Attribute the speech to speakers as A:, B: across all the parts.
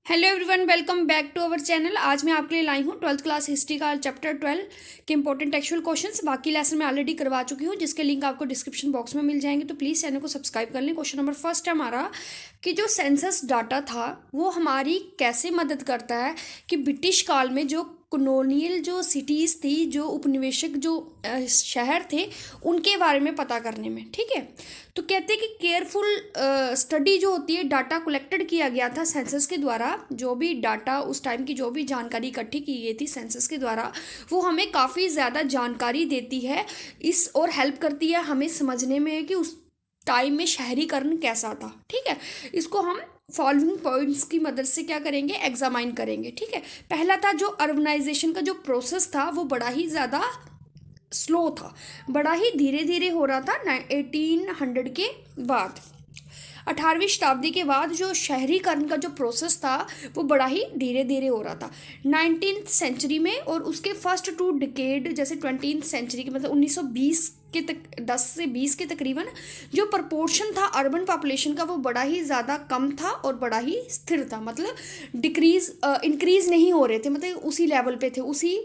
A: Hello everyone, welcome back to our channel. आज मैं आपके लिए लाई हूँ 12th क्लास हिस्ट्री का चैप्टर 12 के इंपॉर्टेंट टेक्सुअल क्वेश्चंस। बाकी लेसन मैं ऑलरेडी करवा चुकी हूँ, जिसके लिंक आपको डिस्क्रिप्शन बॉक्स में मिल जाएंगे, तो प्लीज़ चैनल को सब्सक्राइब कर लें। क्वेश्चन नंबर फर्स्ट है हमारा कि जो सेंसस डाटा था वो हमारी कैसे मदद करता है कि ब्रिटिश काल में जो कॉलोनियल जो सिटीज़ थी, जो उपनिवेशक जो शहर थे, उनके बारे में पता करने में। ठीक है, तो कहते हैं कि केयरफुल स्टडी जो होती है, डाटा कलेक्टेड किया गया था सेंसस के द्वारा। जो भी डाटा उस टाइम की जो भी जानकारी इकट्ठी की गई थी सेंसस के द्वारा, वो हमें काफ़ी ज़्यादा जानकारी देती है इस और हेल्प करती है हमें समझने में कि उस टाइम में शहरीकरण कैसा था। ठीक है, इसको हम फॉलोइंग पॉइंट्स की मदद से क्या करेंगे, एग्जामाइन करेंगे। ठीक है, पहला था जो अर्बनाइजेशन का जो प्रोसेस था वो बड़ा ही ज़्यादा स्लो था, बड़ा ही धीरे धीरे हो रहा था 1800 के बाद। 18वीं शताब्दी के बाद जो शहरीकरण का जो प्रोसेस था वो बड़ा ही धीरे धीरे हो रहा था 19th सेंचुरी में। और उसके फर्स्ट 2 डिकेड, जैसे 20th सेंचुरी के मतलब 1920 के तक 10 से 20 के तकरीबन जो प्रपोर्शन था अर्बन पॉपुलेशन का वो बड़ा ही ज़्यादा कम था और बड़ा ही स्थिर था। मतलब डिक्रीज इंक्रीज नहीं हो रहे थे, मतलब उसी लेवल पे थे, उसी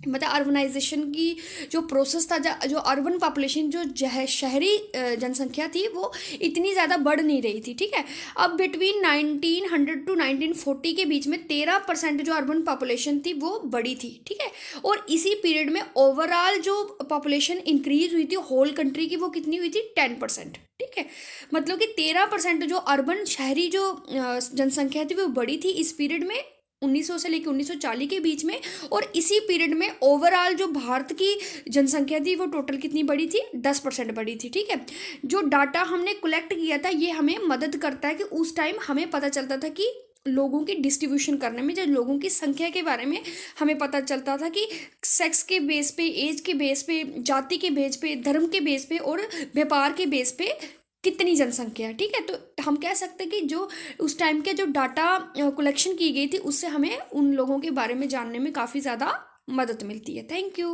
A: मतलब अर्बनाइजेशन की जो प्रोसेस था, जो अर्बन पॉपुलेशन जो शहरी जनसंख्या थी वो इतनी ज़्यादा बढ़ नहीं रही थी। ठीक है, अब बिटवीन 1900 टू 1940 के बीच में 13% जो अर्बन पॉपुलेशन थी वो बढ़ी थी। ठीक है, और इसी पीरियड में ओवरऑल जो पॉपुलेशन इंक्रीज हुई थी होल कंट्री की, वो कितनी हुई थी, 10%। ठीक है, मतलब कि 13% जो अर्बन शहरी जो जनसंख्या थी वो बढ़ी थी इस पीरियड में 1900 से लेकर 1940 के बीच में। और इसी पीरियड में ओवरऑल जो भारत की जनसंख्या थी वो टोटल कितनी बढ़ी थी, 10% बढ़ी थी। ठीक है, जो डाटा हमने कलेक्ट किया था ये हमें मदद करता है कि उस टाइम हमें पता चलता था कि लोगों की डिस्ट्रीब्यूशन करने में, जब लोगों की संख्या के बारे में हमें पता चलता था कि सेक्स के बेस पे, एज के बेस पे, जाति के बेस पे, धर्म के बेस पे और व्यापार के बेस पे कितनी जनसंख्या है। ठीक है, तो हम कह सकते हैं कि जो उस टाइम के जो डाटा कलेक्शन की गई थी उससे हमें उन लोगों के बारे में जानने में काफ़ी ज़्यादा मदद मिलती है। Thank you.